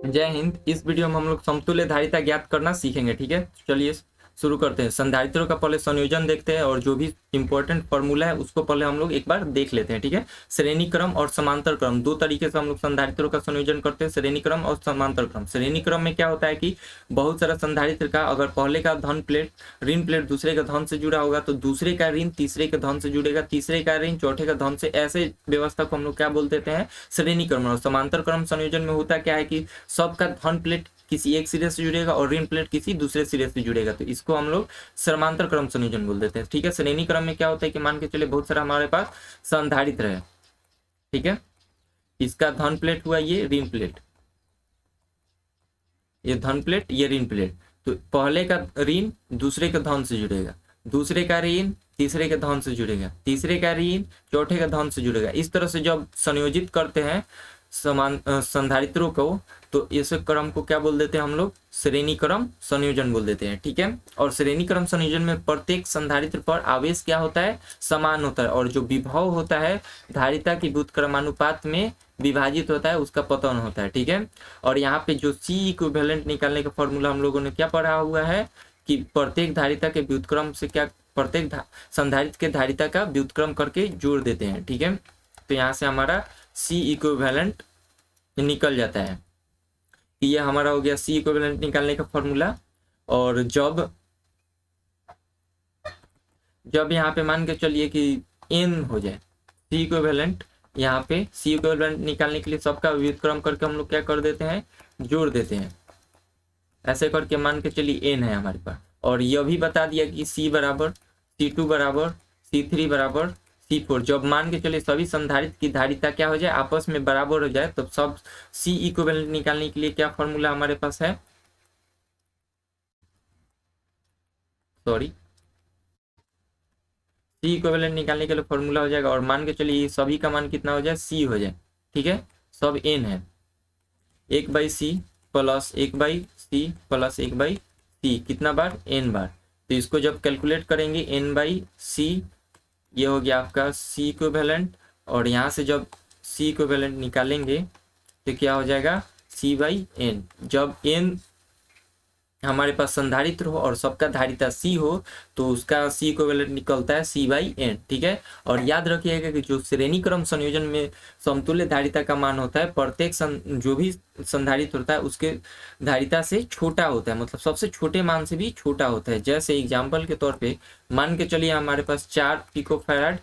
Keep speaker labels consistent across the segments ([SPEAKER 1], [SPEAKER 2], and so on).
[SPEAKER 1] जय हिंद। इस वीडियो में हम लोग समतुल्य धारिता ज्ञात करना सीखेंगे। ठीक है, चलिए शुरू करते हैं। संधारित्रों का पहले संयोजन देखते हैं और जो भी इंपॉर्टेंट फॉर्मूला है उसको पहले हम लोग एक बार देख लेते हैं। ठीक है, श्रेणी क्रम और समांतर क्रम, दो तरीके से हम लोग संधारित्रों का संयोजन करते हैं, श्रेणी क्रम और समांतर क्रम। श्रेणी क्रम में क्या होता है कि बहुत सारा संधारित्र का अगर पहले का धन प्लेट ऋण प्लेट दूसरे का धन से जुड़ा होगा तो दूसरे का ऋण तीसरे के धन से जुड़ेगा, तीसरे का ऋण चौथे का धन से, ऐसे व्यवस्था को हम लोग क्या बोल देते हैं, श्रेणी क्रम। और समांतर क्रम संयोजन में होता क्या है कि सबका धन प्लेट किसी एक सिरे से जुड़ेगा और ऋण प्लेट किसी दूसरे सिरे से जुड़ेगा, तो इसको हम लोग समांतर क्रम संयोजन बोल देते हैं। ठीक है, श्रेणी क्रम में क्या होता है कि मान के चले बहुत सारा हमारे पास संधारित्र है। ठीक है, इसका धन प्लेट हुआ, ये ऋण प्लेट, ये धन प्लेट, ये ऋण प्लेट। तो पहले का ऋण दूसरे के धन से जुड़ेगा, दूसरे का ऋण तीसरे के धन से जुड़ेगा, तीसरे का ऋण चौथे का धन से जुड़ेगा। इस तरह से जब संयोजित करते हैं समान संधारित्रों को तो इस क्रम को क्या बोल देते हैं हम लोग, श्रेणी क्रम संयोजन बोल देते हैं। ठीक है, और श्रेणी क्रम संयोजन में प्रत्येक संधारित्र पर आवेश क्या होता है, समान होता है, और जो विभव होता है धारिता की व्युत्क्रमानुपात में विभाजित होता है, उसका पतन होता है। ठीक है, और यहाँ पे जो सी इक्विवेलेंट निकालने का फॉर्मूला हम लोगों ने क्या पढ़ा हुआ है कि प्रत्येक धारिता के व्युत्क्रम से क्या, प्रत्येक संधारित्र के धारिता का व्युत्क्रम करके जोड़ देते हैं। ठीक है, तो यहाँ से हमारा सी इक्विवेलेंट निकल जाता है। ये हमारा हो गया सी इक्विवेलेंट निकालने का फॉर्मूला। और जब यहाँ पे मान के चलिए कि एन हो जाए सी इक्विवेलेंट, यहाँ पे सी इक्विवेलेंट निकालने के लिए सबका व्युत्क्रम करके हम लोग क्या कर देते हैं, जोड़ देते हैं। ऐसे करके मान के चलिए एन है हमारे पास, और यह भी बता दिया कि सी बराबर C2 बराबर C3 बराबर C4। जब मान के चलिए सभी संधारित्र की धारिता क्या हो जाए, आपस में बराबर हो जाए, तो सब सी इक्विवेलेंट निकालने के लिए क्या फॉर्मूला हमारे पास है, सॉरी, सी इक्विवेलेंट निकालने के लिए फॉर्मूला हो जाएगा। और मान के चलिए सभी का मान कितना हो जाए, सी हो जाए। ठीक है, सब एन है, 1/C plus 1/C plus 1/C, कितना बार, एन बार। तो इसको जब कैलकुलेट करेंगे n/C, ये हो गया आपका सी इक्विवेलेंट, और यहाँ से जब सी इक्विवेलेंट निकालेंगे तो क्या हो जाएगा, C/n। जब n हमारे पास संधारित्र हो और सबका धारिता C हो तो उसका सी इक्विवेलेंट निकलता है C/n। ठीक है, और याद रखिएगा कि जो श्रेणी क्रम संयोजन में समतुल्य धारिता का मान होता है, प्रत्येक जो भी संधारित्र होता है उसके धारिता से छोटा होता है, मतलब सबसे छोटे मान से भी छोटा होता है। जैसे एग्जाम्पल के तौर पे मान के चलिए हमारे पास 4 पिकोफैराड,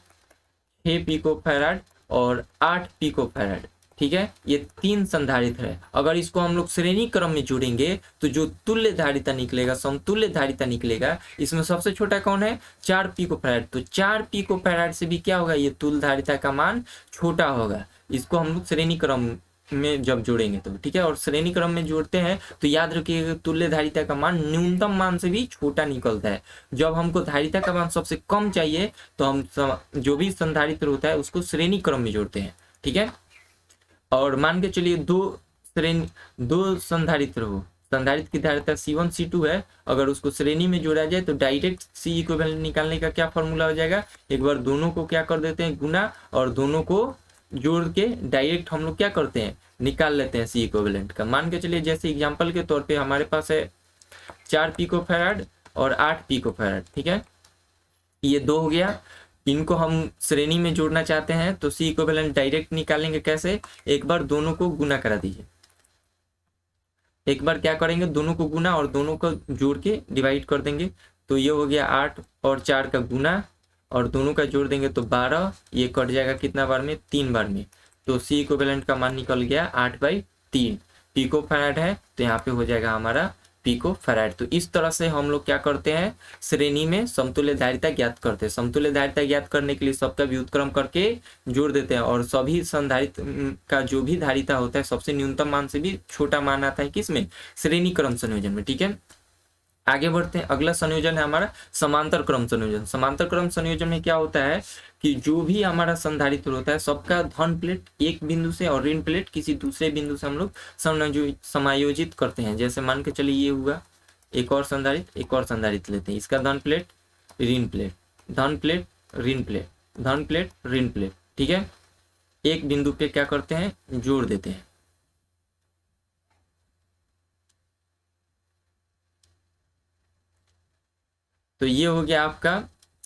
[SPEAKER 1] 6 पिकोफैराड और 8 पिकोफैराड। ठीक है, ये 3 संधारित्र है। अगर इसको हम लोग श्रेणी क्रम में जोड़ेंगे तो जो तुल्य धारिता निकलेगा, समतुल्य धारिता निकलेगा, इसमें सबसे छोटा कौन है, 4 पिकोफैराड। तो 4 पिकोफैराड से भी क्या होगा, ये तुल्य धारिता का मान छोटा होगा। इसको हम लोग श्रेणी क्रम में जब जोड़ेंगे तो ठीक है, और श्रेणी क्रम में जोड़ते हैं तो याद रखिएगा तुल्य धारिता का मान न्यूनतम मान से भी छोटा निकलता है। जब हमको धारिता का मान सबसे कम चाहिए तो हम जो भी संधारित्र होता है उसको श्रेणी क्रम में जोड़ते हैं। ठीक है, और मान के चलिए दो संधारित्र हो, संधारित्र की धारिता C1 C2 है, अगर उसको श्रेणी में जोड़ा जाए तो डायरेक्ट सी इक्विवेलेंट निकालने का क्या फॉर्मूला हो जाएगा, एक बार दोनों को क्या कर देते हैं, गुना, और दोनों को जोड़ के डायरेक्ट हम लोग क्या करते हैं, निकाल लेते हैं सी इक्विवेलेंट का। मान के चलिए जैसे एग्जाम्पल के तौर पे हमारे पास है 4 पिकोफैराड और 8 पिकोफैराड। ठीक है, ये 2 हो गया, इनको हम श्रेणी में जोड़ना चाहते हैं तो सी इक्विवेलेंट डायरेक्ट निकालेंगे। कैसे, एक बार दोनों को गुना करा दीजिए, एक बार क्या करेंगे, दोनों को गुना और दोनों को जोड़ के डिवाइड कर देंगे। तो ये हो गया 8 और 4 का गुना, और दोनों का जोड़ देंगे तो 12, ये कट जाएगा कितना बार में, 3 बार में। तो सी इक्विवेलेंट का मान निकल गया 8/3 पिकोफैराड है, तो यहाँ पे हो जाएगा हमारा पिकोफैराड। तो इस तरह से हम लोग क्या करते हैं, श्रेणी में समतुल्य धारिता ज्ञात करते हैं। समतुल्य धारिता ज्ञात करने के लिए सबका व्युत्क्रम करके जोड़ देते हैं, और सभी संधारित्र का जो भी धारिता होता है सबसे न्यूनतम मान से भी छोटा मान आता है किसमें, श्रेणी क्रम संयोजन में। ठीक है, आगे बढ़ते हैं। अगला संयोजन है हमारा समांतर क्रम संयोजन। समांतर क्रम संयोजन में क्या होता है कि जो भी हमारा संधारित्र होता है सबका धन प्लेट एक बिंदु से और ऋण प्लेट किसी दूसरे बिंदु से हम लोग समायोजित करते हैं। जैसे मान के चलिए ये हुआ एक और संधारित्र, एक और संधारित्र लेते हैं, इसका धन प्लेट ऋण प्लेट, धन प्लेट ऋण प्लेट, धन प्लेट ऋण प्लेट। ठीक है, एक बिंदु पे क्या करते हैं, जोड़ देते हैं। तो ये हो गया आपका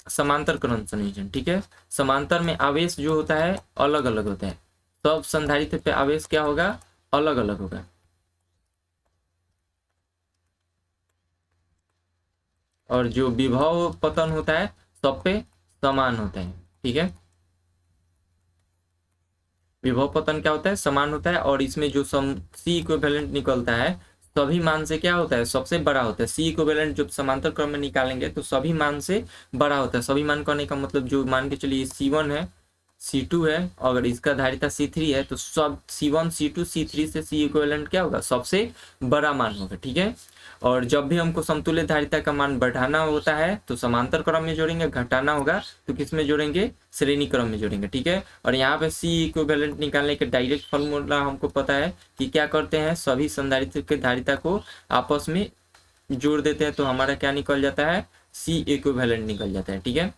[SPEAKER 1] समांतर क्रम संयोजन। ठीक है, समांतर में आवेश जो होता है अलग अलग होता है, सब संधारित्र पे आवेश क्या होगा, अलग अलग होगा। और जो विभव पतन होता है सब पे समान होता है। ठीक है, विभव पतन क्या होता है, समान होता है। और इसमें जो सी इक्विवेलेंट निकलता है सभी मान से क्या होता है, सबसे बड़ा होता है। सी इक्विवेलेंट जब समांतर क्रम में निकालेंगे तो सभी मान से बड़ा होता है। सभी मान करने का मतलब जो मान के चलिए C1 है, C2 है, अगर इसका धारिता C3 है तो सब C1 C2 C3 से सी इक्विवेलेंट क्या होगा, सबसे बड़ा मान होगा। ठीक है, और जब भी हमको समतुल्य धारिता का मान बढ़ाना होता है तो समांतर क्रम में जोड़ेंगे, घटाना होगा तो किस में जोड़ेंगे, श्रेणी क्रम में जोड़ेंगे। ठीक है, और यहाँ पे सी इक्विवेलेंट निकालने के डायरेक्ट फॉर्मूला हमको पता है कि क्या करते हैं, सभी संधारित्र के धारिता को आपस में जोड़ देते हैं तो हमारा क्या निकल जाता है, सी इक्विवेलेंट निकल जाता है। ठीक है,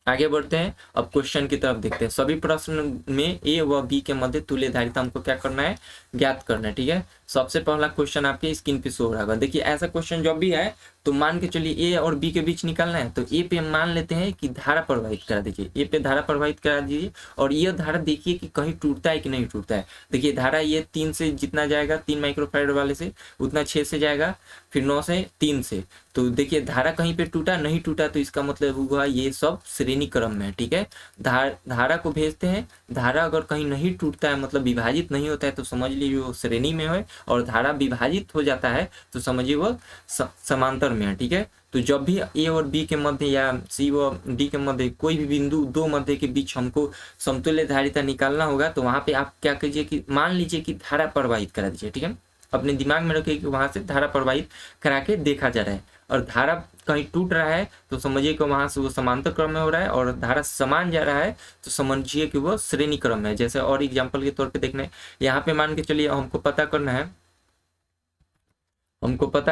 [SPEAKER 1] आगे बढ़ते हैं, अब क्वेश्चन की तरफ देखते हैं। सभी प्रश्न में ए व बी के मध्य तुल्य धारिता हमको क्या करना है, ज्ञात करना है। ठीक है, सबसे पहला क्वेश्चन आपके स्क्रीन पे शो हो रहा होगा। देखिए ऐसा क्वेश्चन जब भी है तो मान के चलिए ए और बी के बीच निकालना है, तो ए पे मान लेते हैं कि धारा प्रवाहित करा दीजिए, ए पे धारा प्रवाहित करा दीजिए। और यह धारा देखिए कि कहीं टूटता है कि नहीं टूटता है। देखिए धारा ये 3 से जितना जाएगा, 3 माइक्रोफैराड वाले से उतना 6 से जाएगा, फिर 9 से 3 से। तो देखिए धारा कहीं पे टूटा नहीं टूटा तो इसका मतलब हुआ ये सब श्रेणी क्रम में है। ठीक है, धारा को भेजते हैं, धारा अगर कहीं नहीं टूटता है मतलब विभाजित नहीं होता है तो समझ लीजिए वो श्रेणी में है, और धारा विभाजित हो जाता है तो समझिए वो समांतर में है। ठीक है, तो जब भी ए और बी के मध्य या सी और डी के मध्य कोई भी बिंदु दो मध्य के बीच हमको समतुल्य धारिता निकालना होगा तो वहां पे आप क्या कीजिए कि मान लीजिए कि धारा प्रवाहित करा दीजिए। ठीक है, अपने दिमाग में रखिए कि वहां से धारा प्रवाहित करा के देखा जा रहा है, और धारा कहीं टूट रहा है तो समझिए कि वहां से वो समांतर क्रम में हो रहा है, और धारा समान जा रहा है तो समझिए कि वो श्रेणी क्रम में है। जैसे और एग्जांपल के तौर पे देखना है, यहाँ पे मान के चलिए हमको पता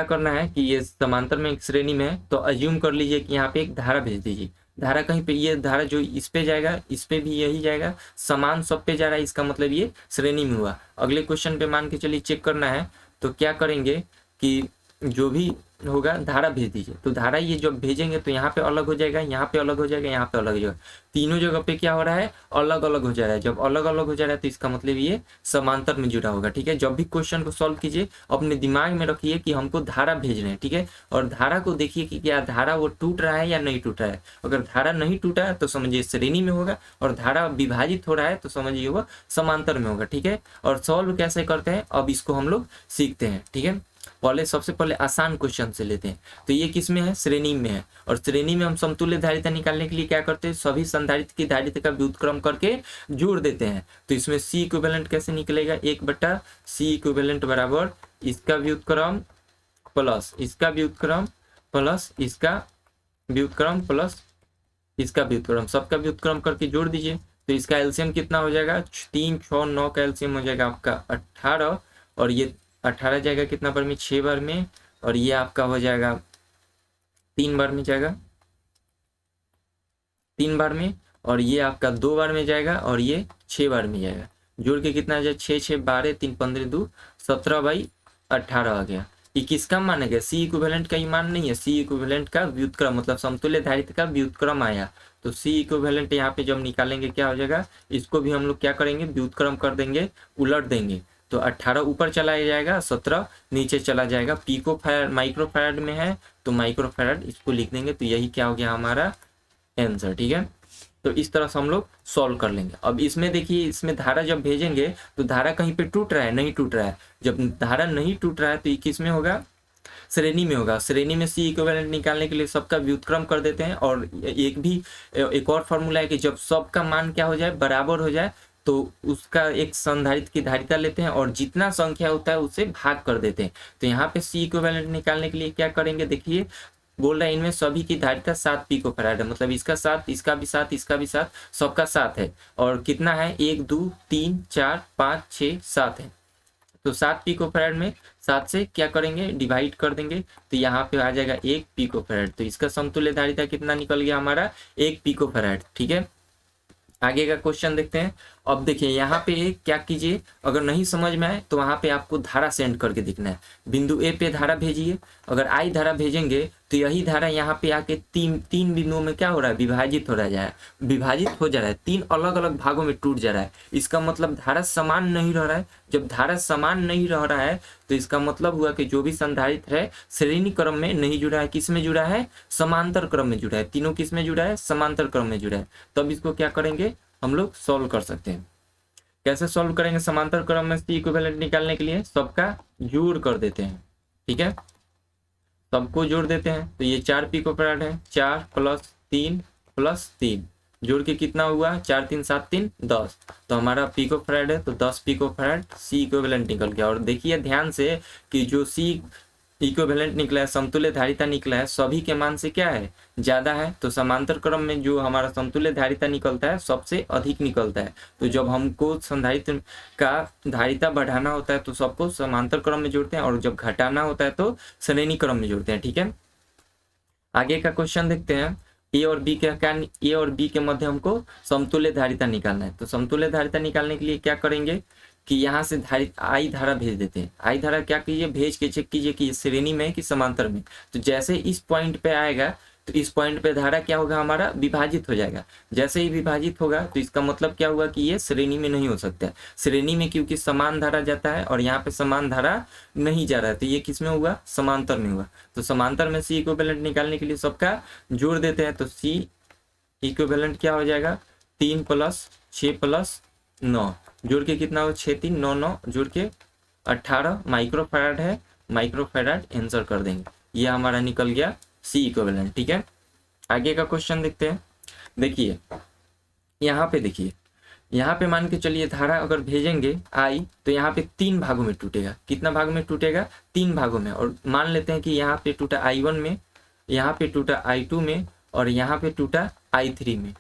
[SPEAKER 1] करना है कि ये समांतर में एक श्रेणी में है, तो अज्यूम कर लीजिए कि यहाँ पे एक धारा भेज दीजिए। धारा कहीं पे, ये धारा जो इस पे जाएगा इस पे भी यही जाएगा, समान सब पे जा रहा है, इसका मतलब ये श्रेणी में हुआ। अगले क्वेश्चन पे मान के चलिए चेक करना है, तो क्या करेंगे कि जो भी होगा धारा भेज दीजिए। तो धारा ये जब भेजेंगे तो यहाँ पे अलग हो जाएगा, यहाँ पे अलग हो जाएगा, यहाँ पे अलग हो जाएगा, तीनों जगह पे क्या हो रहा है, अलग अलग हो जा रहा है। जब अलग अलग हो जा रहा है तो इसका मतलब ये समांतर में जुड़ा होगा। ठीक है, जब भी क्वेश्चन को सॉल्व कीजिए अपने दिमाग में रखिए कि हमको धारा भेज रहे हैं। ठीक है, और धारा को देखिए कि क्या धारा वो टूट रहा है या नहीं टूट रहा है। अगर धारा नहीं टूटा है तो समझिए श्रेणी में होगा, और धारा विभाजित हो रहा है तो समझिए वो समांतर में होगा। ठीक है, और सॉल्व कैसे करते हैं अब इसको हम लोग सीखते हैं। ठीक है, सबसे पहले आसान क्वेश्चन से लेते हैं। तो ये किस में है, श्रेणी में है, और श्रेणी में हम समतुल्य धारिता निकालने के लिए क्या करते हैं, सभी संधारित्र की धारिता का व्युत्क्रम करके जोड़ देते हैं। तो इसमें सी इक्विवेलेंट कैसे निकलेगा, 1/C इक्विवेलेंट बराबर इसका व्युत्क्रम प्लस इसका व्युत्क्रम प्लस इसका व्युत्क्रम प्लस इसका व्युत्क्रम, सबका व्युत्क्रम करके जोड़ दीजिए। तो इसका एलसीएम कितना हो जाएगा, 3, 6, 9 का एलसीएम हो जाएगा आपका 18, और ये 18 जाएगा कितना बार में, 6 बार में, और ये आपका हो जाएगा 3 बार में जाएगा, 3 बार में, और ये आपका 2 बार में जाएगा, और ये 6 बार में जाएगा। जोड़ के कितना आ जाए, 6, 6, 12, 3, 15, 2, 17/18 आ गया। ये किसका मान है, सी इक्विवेलेंट का ही मान नहीं है, सी इक्विवेलेंट का व्युत्क्रम मतलब समतुल्य धारिता का व्युत्क्रम आया। तो सी इक्विवेलेंट यहाँ पे जब निकालेंगे क्या हो जाएगा, इसको भी हम लोग क्या करेंगे, व्युत्क्रम कर देंगे, उलट देंगे। तो 18 ऊपर चला जाएगा, 17 नीचे चला जाएगा। पिको फैराड माइक्रोफैराड में है तो माइक्रोफैराड इसको लिख देंगे, तो यही क्या हो गया हमारा आंसर। ठीक है, तो इस तरह से हम लोग सॉल्व कर लेंगे। अब इसमें देखिए, इसमें धारा जब भेजेंगे तो धारा कहीं पे टूट रहा है, नहीं टूट रहा है। जब धारा नहीं टूट रहा है तो ये किस में होगा, श्रेणी में होगा। श्रेणी में सी इक्विवेलेंट निकालने के लिए सबका व्युत्क्रम कर देते हैं। और एक और फॉर्मूला है कि जब सबका मान क्या हो जाए, बराबर हो जाए, तो उसका एक संधारित्र की धारिता लेते हैं और जितना संख्या होता है उससे भाग कर देते हैं। तो यहाँ पे सी इक्विवेलेंट निकालने के लिए क्या करेंगे, देखिए बोल रहा है इनमें सभी की धारिता 7 पिको फैराड है, मतलब इसका 7, इसका भी 7, इसका भी 7, सबका 7 है। और कितना है, 1, 2, 3, 4, 5, 6, 7 है। तो 7 पिको फैराड में 7 से क्या करेंगे, डिवाइड कर देंगे, तो यहाँ पे आ जाएगा 1 पिको फैराड। तो इसका समतुल्य धारिता कितना निकल गया हमारा, 1 पिको फैराड। ठीक है, आगे का क्वेश्चन देखते हैं। अब देखिए यहाँ पे क्या कीजिए, अगर नहीं समझ में आए तो वहाँ पे आपको धारा सेंड करके दिखना है। बिंदु ए पे धारा भेजिए, अगर आई धारा भेजेंगे तो यही धारा यहाँ पे आके तीन बिंदुओं में क्या हो रहा है, विभाजित हो रहा है, विभाजित हो जा रहा है, तीन अलग अलग भागों में टूट जा रहा है। इसका मतलब धारा समान नहीं रह रहा है। जब धारा समान नहीं रह रहा है तो इसका मतलब हुआ कि जो भी संधारित्र है श्रेणी क्रम में नहीं जुड़ा है, किस में जुड़ा है, समांतर क्रम में जुड़ा है। तीनों किस में जुड़ा है, समांतर क्रम में जुड़ा है। तब इसको क्या करेंगे, हम लोग सॉल्व कर सकते हैं। कैसे सॉल्व करेंगे, समांतर क्रम में सी इक्विवेलेंट निकालने के लिए सबका जोड़ कर देते हैं, ठीक है, सबको जोड़ देते हैं। तो ये 4 पिकोफैराड है, 4 + 3 + 3 जोड़ के कितना हुआ, 4 3 7 3 10। तो हमारा पिकोफैराड है तो 10 पिकोफैराड सी इक्विवेलेंट निकल गया। और देखिए ध्यान से कि जो सी इक्विवेलेंट निकला है, समतुल्य धारिता निकला है, सभी के मान से क्या है, ज्यादा है। तो समांतर क्रम में जो हमारा समतुल्य धारिता निकलता है सबसे अधिक निकलता है। तो जब हमको संधारित्र का धारिता बढ़ाना होता है तो सबको समांतर क्रम में जोड़ते हैं, और जब घटाना होता है तो श्रेणी क्रम में जोड़ते हैं, ठीक है। आगे का क्वेश्चन देखते हैं। ए और बी के मध्य हमको समतुल्य धारिता निकालना है। तो समतुल्य धारिता निकालने के लिए क्या करेंगे कि यहाँ से आई धारा भेज देते हैं। आई धारा क्या कीजिए, भेज के चेक कीजिए कि श्रेणी में है कि समांतर में। तो जैसे इस पॉइंट पे आएगा तो इस पॉइंट पे धारा क्या होगा, हमारा विभाजित हो जाएगा। जैसे ही विभाजित होगा तो इसका मतलब क्या हुआ कि ये श्रेणी में नहीं हो सकता है। श्रेणी में क्योंकि समान धारा जाता है और यहाँ पे समान धारा नहीं जा रहा है, तो ये किस में हुआ, समांतर में हुआ। तो समांतर में सी इक्विवेलेंट निकालने के लिए सबका जोड़ देते हैं। तो सी इक्विवेलेंट क्या हो जाएगा, 3 + 6 + 9 जोड़ के कितना हो, 6 3 9 9 जोड़ के 18 माइक्रोफैराड है, माइक्रोफैराड आंसर कर देंगे। ये हमारा निकल गया सी इक्विवेलेंट, ठीक है। आगे का क्वेश्चन देखते हैं। देखिए यहाँ पे, देखिए यहाँ पे मान के चलिए धारा अगर भेजेंगे आई तो यहाँ पे 3 भागों में टूटेगा। कितना भाग में टूटेगा, 3 भागों में। और मान लेते हैं कि यहाँ पे टूटा I1 में, यहाँ पे टूटा I2 में, और यहाँ पे टूटा I3 में।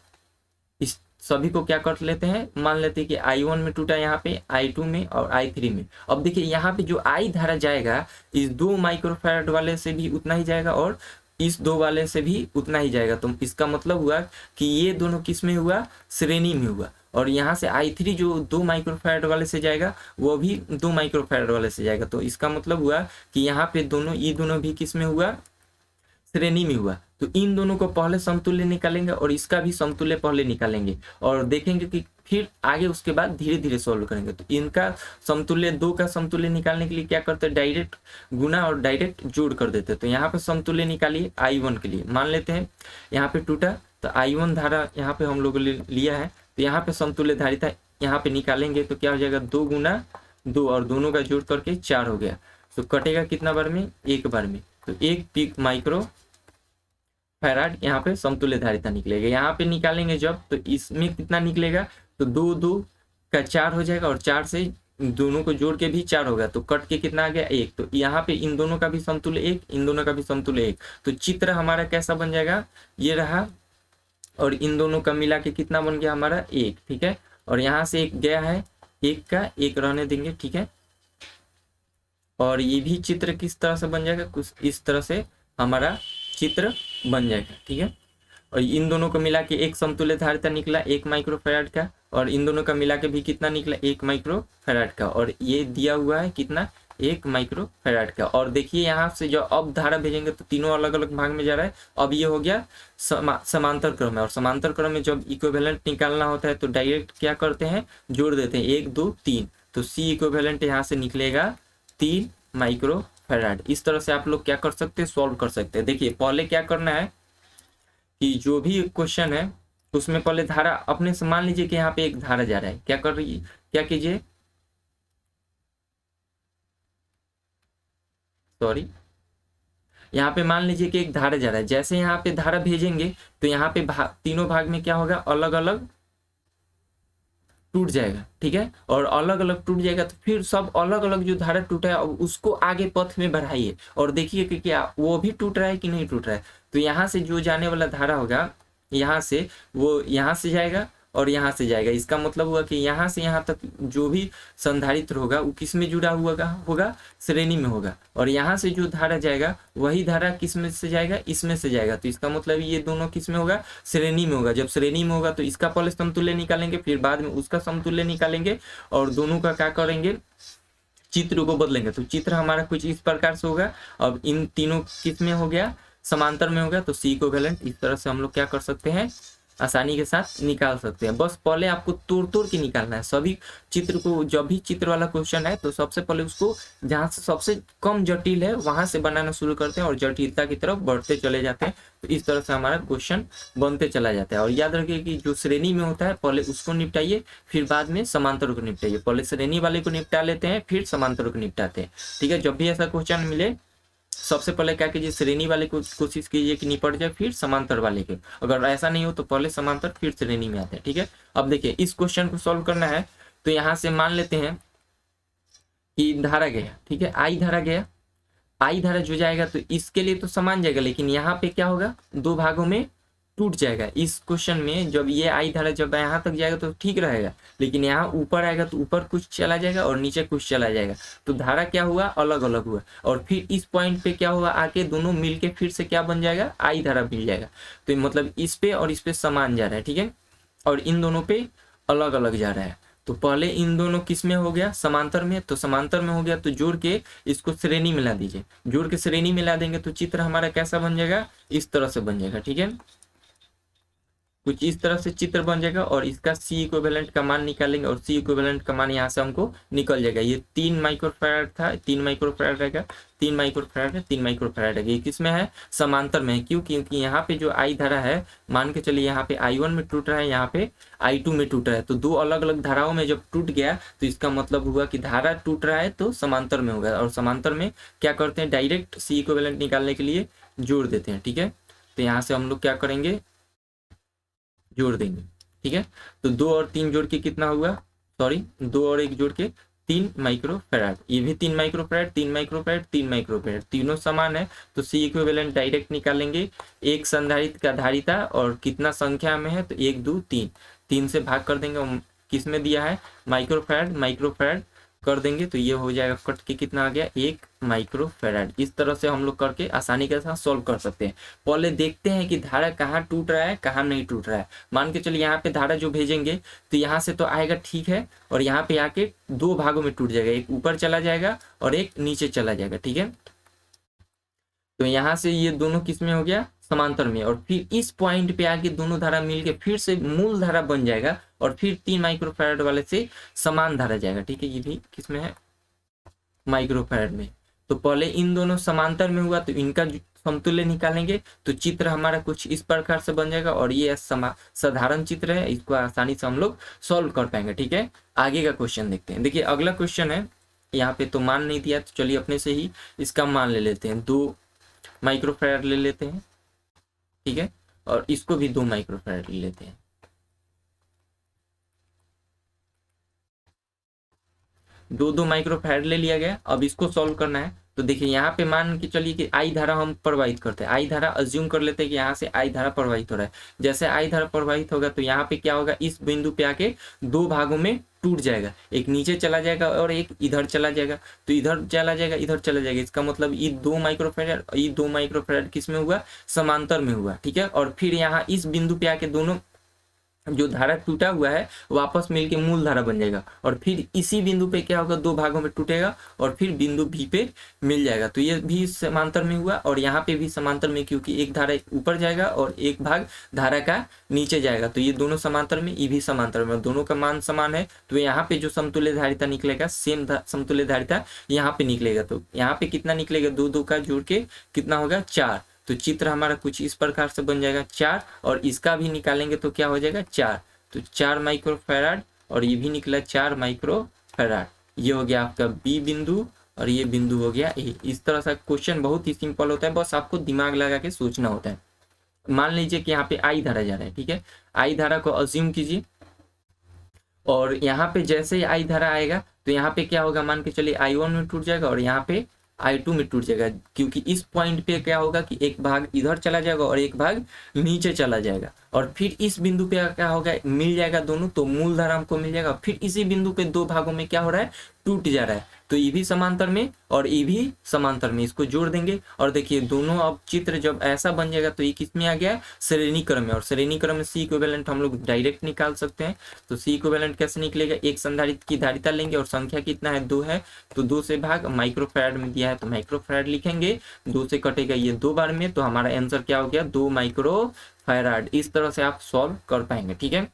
[SPEAKER 1] इस सभी को क्या कर लेते हैं, मान लेते हैं कि I1 में टूटा, यहाँ पे I2 में और I3 में। अब देखिए यहाँ पे जो I धारा जाएगा इस 2 माइक्रोफैराड वाले से भी उतना ही जाएगा और इस 2 वाले से भी उतना ही जाएगा। तो इसका मतलब हुआ कि ये दोनों किस में हुआ, श्रेणी में हुआ। और यहाँ से I3 जो 2 माइक्रोफैराड वाले से जाएगा वो भी 2 माइक्रोफैराड वाले से जाएगा। तो इसका मतलब हुआ कि यहाँ पे दोनों, ये दोनों भी किस में हुआ, श्रेणी में हुआ। तो इन दोनों को पहले समतुल्य निकालेंगे और इसका भी समतुल्य पहले निकालेंगे और देखेंगे कि फिर आगे उसके बाद धीरे धीरे सॉल्व करेंगे। तो इनका समतुल्य, 2 का समतुल्य निकालने के लिए क्या करते हैं, डायरेक्ट गुना और डायरेक्ट जोड़ कर देते हैं। तो यहाँ पे समतुल्य निकालिए I1 के लिए। मान लेते हैं यहाँ पे टूटा तो I1 धारा यहाँ पे हम लोग लिया है, तो यहाँ पे समतुल्य धारिता यहाँ पे निकालेंगे तो क्या हो जाएगा, 2 × 2 और दोनों का जोड़ करके 4 हो गया। तो कटेगा कितना बार में, 1 बार में। तो 1 पिक माइक्रो फैराड यहाँ पे समतुल्य धारिता निकलेगा। यहाँ पे निकालेंगे जब तो इसमें कितना निकलेगा, तो 2 2 का 4 हो जाएगा और 4 से दोनों को जोड़ के भी 4 होगा। तो कट के कितना आ गया, 1। तो यहाँ पे इन दोनों का भी समतुल्य 1, इन दोनों का भी समतुल्य 1। तो चित्र हमारा कैसा बन जाएगा, ये रहा, और इन दोनों का मिला के कितना बन गया हमारा, 1, ठीक है। और यहाँ से 1 गया है, 1 का 1 रहने देंगे, ठीक है। और ये भी चित्र किस तरह से बन जाएगा, कुछ इस तरह से हमारा चित्र बन जाएगा, ठीक है। और इन दोनों को मिला के एक समतुल्य धारिता निकला 1 माइक्रोफैराड का, और इन दोनों का मिला के भी कितना निकला, 1 माइक्रोफैराड का। और ये दिया हुआ है कितना, 1 माइक्रोफैराड का। और देखिए यहाँ से जो अब धारा भेजेंगे तो तीनों अलग अलग भाग में जा रहा है। अब ये हो गया समांतर क्रम में, और समांतर क्रम में जब इक्विवेलेंट निकालना होता है तो डायरेक्ट क्या करते हैं, जोड़ देते हैं, 1 2 3। तो सी इक्विवेलेंट यहाँ से निकलेगा 3 माइक्रोफैराड। इस तरह से आप लोग क्या कर सकते हैं, सॉल्व कर सकते हैं। देखिए पहले क्या करना है कि जो भी क्वेश्चन है उसमें पहले धारा अपने से, मान लीजिए कि यहाँ पे एक धारा जा रहा है, क्या कर रही है, क्या कीजिए, सॉरी, यहाँ पे मान लीजिए कि एक धारा जा रहा है। जैसे यहाँ पे धारा भेजेंगे तो यहाँ पे तीनों भाग में क्या होगा, अलग अलग टूट जाएगा, ठीक है। और अलग अलग टूट जाएगा तो फिर सब अलग अलग जो धारा टूटा है अब उसको आगे पथ में बढ़ाइए और देखिए कि क्या वो भी टूट रहा है कि नहीं टूट रहा है। तो यहाँ से जो जाने वाला धारा होगा यहाँ से, वो यहाँ से जाएगा और यहाँ से जाएगा। इसका मतलब हुआ कि यहाँ से यहाँ तक जो भी संधारित्र होगा वो किस में जुड़ा हुआ होगा, श्रेणी में होगा। और यहाँ से जो धारा जाएगा वही धारा किस में से जाएगा, इसमें से जाएगा। तो इसका मतलब ये दोनों किस में होगा, श्रेणी में होगा। जब श्रेणी में होगा तो इसका पहले समतुल्य निकालेंगे, फिर बाद में उसका समतुल्य निकालेंगे और दोनों का क्या करेंगे, चित्र को बदलेंगे। तो चित्र हमारा कुछ इस प्रकार से होगा। अब इन तीनों किस में हो गया, समांतर में हो गया। तो सी इक्विवेलेंट इस तरह से हम लोग क्या कर सकते हैं, आसानी के साथ निकाल सकते हैं। बस पहले आपको तोड़ तोड़ के निकालना है सभी चित्र को। जब भी चित्र वाला क्वेश्चन है तो सबसे पहले उसको जहाँ से सबसे कम जटिल है वहां से बनाना शुरू करते हैं और जटिलता की तरफ बढ़ते चले जाते हैं। तो इस तरह से हमारा क्वेश्चन बनते चला जाता है। और याद रखिए कि जो श्रेणी में होता है पहले उसको निपटाइए, फिर बाद में समांतर को निपटाइए। पहले श्रेणी वाले को निपटा लेते हैं, फिर समांतर को निपटाते हैं। ठीक है, जब भी ऐसा क्वेश्चन मिले सबसे पहले क्या कीजिए, श्रेणी वाले को कोशिश कीजिए कि निपट जाए, फिर समांतर वाले के। अगर ऐसा नहीं हो तो पहले समांतर फिर श्रेणी में आते हैं। ठीक है, अब देखिए इस क्वेश्चन को सॉल्व करना है। तो यहाँ से मान लेते हैं कि धारा गया, ठीक है, आई धारा गया। आई धारा जो जाएगा तो इसके लिए तो समान जाएगा, लेकिन यहाँ पे क्या होगा, दो भागों में टूट जाएगा। इस क्वेश्चन में जब ये आई धारा जब यहाँ तक जाएगा तो ठीक रहेगा, लेकिन यहाँ ऊपर आएगा तो ऊपर कुछ चला जाएगा और नीचे कुछ चला जाएगा। तो धारा क्या हुआ, अलग अलग हुआ। और फिर इस पॉइंट पे क्या हुआ, आके दोनों मिलके फिर से क्या बन जाएगा, आई धारा मिल जाएगा। तो मतलब इस पे और इस पे समान जा रहा है, ठीक है, और इन दोनों पे अलग अलग जा रहा है। तो पहले इन दोनों किस में हो गया, समांतर में। तो समांतर में हो गया तो जोड़ के इसको श्रेणी मिला दीजिए। जोड़ के श्रेणी मिला देंगे तो चित्र हमारा कैसा बन जाएगा, इस तरह से बन जाएगा। ठीक है, कुछ इस तरह से चित्र बन जाएगा। और इसका सी इक्विवेलेंट का मान निकालेंगे और सी इक्विवेलेंट का मान यहाँ से हमको निकल जाएगा। ये 3 माइक्रोफैराड था, 3 माइक्रोफैराड रहेगा, 3 माइक्रोफैराड है, 3 माइक्रोफैराड है। ये किसमें है, समांतर में है। क्यों, क्योंकि यहाँ पे जो आई धारा है, मान के चलिए यहाँ पे I1 में टूट रहा है, यहाँ पे I2 में टूट रहा है। तो दो अलग अलग धाराओं में जब टूट गया तो इसका मतलब हुआ कि धारा टूट रहा है तो समांतर में होगा। और समांतर में क्या करते हैं, डायरेक्ट सी इक्विवेलेंट निकालने के लिए जोड़ देते हैं। ठीक है, तो यहाँ से हम लोग क्या करेंगे, जोड़ देंगे। ठीक है, तो 2 और 3 जोड़ के कितना हुआ, सॉरी 2 और 1 जोड़ के 3 माइक्रोफैराड। ये भी 3 माइक्रोफैराड, 3 माइक्रोफैराड, 3 माइक्रोफैराड, तीनों समान है। तो सी इक्विवेलेंट डायरेक्ट निकालेंगे। एक संधारित्र का धारिता और कितना संख्या में है, तो 1 2 3, 3 से भाग कर देंगे। किस में दिया है, माइक्रोफैराड, माइक्रोफैराड कर देंगे तो ये हो जाएगा, कट के कितना आ गया, 1 माइक्रोफैराड। इस तरह से हम लोग करके आसानी के साथ सॉल्व कर सकते हैं। पहले देखते हैं कि धारा कहाँ टूट रहा है, कहाँ नहीं टूट रहा है। मान के चलिए यहाँ पे धारा जो भेजेंगे तो यहाँ से तो आएगा, ठीक है, और यहाँ पे आके 2 भागों में टूट जाएगा, एक ऊपर चला जाएगा और एक नीचे चला जाएगा। ठीक है, तो यहाँ से ये दोनों किस में हो गया, समांतर में। और फिर इस पॉइंट पे आके दोनों धारा मिलके फिर से मूल धारा बन जाएगा और फिर 3 माइक्रोफैराड वाले से समान धारा जाएगा। ठीक है, ये भी किसमें है, माइक्रोफैराड में। तो पहले इन दोनों समांतर में हुआ तो इनका समतुल्य निकालेंगे तो चित्र हमारा कुछ इस प्रकार से बन जाएगा। और ये साधारण चित्र है, इसको आसानी से हम लोग सॉल्व कर पाएंगे। ठीक है, आगे का क्वेश्चन देखते हैं। देखिए अगला क्वेश्चन है, यहाँ पे तो मान नहीं दिया, तो चलिए अपने से ही इसका मान ले लेते हैं। 2 माइक्रोफैराड ले लेते हैं। ठीक है, और इसको भी 2 माइक्रोफैराड ले लेते हैं। 2 माइक्रोफैराड ले लिया गया। अब इसको सॉल्व करना है। तो देखिए यहाँ पे मान के चलिए कि आई धारा हम प्रवाहित करते हैं। आई धारा अज्यूम कर लेते हैं कि यहाँ से आई धारा प्रवाहित हो रहा है। जैसे आई धारा प्रवाहित होगा तो यहाँ पे क्या होगा, इस बिंदु पे आके 2 भागों में टूट जाएगा, एक नीचे चला जाएगा और एक इधर चला जाएगा। तो इधर चला जाएगा, इधर चला जाएगा। इसका मतलब ये 2 माइक्रोफैराड, ये 2 माइक्रोफैराड किस में हुआ, समांतर में हुआ। ठीक है, और फिर यहाँ इस बिंदु पे आके दोनों जो धारा टूटा हुआ है वापस मिलके मूल धारा बन जाएगा। और फिर इसी बिंदु पे क्या होगा, 2 भागों में टूटेगा और फिर बिंदु भी पे मिल जाएगा। तो ये भी समांतर में हुआ और यहाँ पे भी समांतर में, क्योंकि एक धारा ऊपर जाएगा और एक भाग धारा का नीचे जाएगा। तो ये दोनों समांतर में, ये भी समांतर में, दोनों का मान समान है। तो यहाँ पे जो समतुल्य धारिता निकलेगा, सेम समतुल्य धारिता यहाँ पे निकलेगा। तो यहाँ पे कितना निकलेगा, 2 का जोड़ के कितना होगा, 4। तो चित्र हमारा कुछ इस प्रकार से बन जाएगा 4। और इसका भी निकालेंगे तो क्या हो जाएगा, 4। तो 4 माइक्रोफैराड और ये भी निकला 4 माइक्रोफैराड। ये हो गया आपका बी बिंदु और ये बिंदु हो गया ए। इस तरह से क्वेश्चन बहुत ही सिंपल होता है, बस आपको दिमाग लगा के सोचना होता है। मान लीजिए कि यहाँ पे आई धारा जा रहा है। ठीक है, आई धारा को अज्यूम कीजिए और यहाँ पे जैसे ही आई धारा आएगा तो यहाँ पे क्या होगा, मान के चलिए I1 में टूट जाएगा और यहाँ पे I2 में टूट जाएगा, क्योंकि इस पॉइंट पे क्या होगा कि एक भाग इधर चला जाएगा और एक भाग नीचे चला जाएगा, और फिर इस बिंदु पे क्या होगा, मिल जाएगा दोनों, तो मूल धारा हमको मिल जाएगा। फिर इसी बिंदु पे दो भागों में क्या हो रहा है, टूट जा रहा है, तो ये भी समांतर में और ये भी समांतर में, इसको जोड़ देंगे और देखिए दोनों अब चित्र जब ऐसा बन जाएगा तो ये किस में आ गया, श्रेणी क्रम में, और श्रेणी क्रम में सी इक्विवेलेंट हम लोग डायरेक्ट निकाल सकते हैं। तो सी इक्विवेलेंट कैसे निकलेगा, एक संधारित्र की धारिता लेंगे और संख्या कितना है, 2 है, तो 2 से भाग, माइक्रोफैराड में दिया है तो माइक्रोफैराड लिखेंगे, 2 से कटेगा ये 2 बार में, तो हमारा आंसर क्या हो गया, 2 माइक्रोफैराड। इस तरह से आप सॉल्व कर पाएंगे। ठीक है,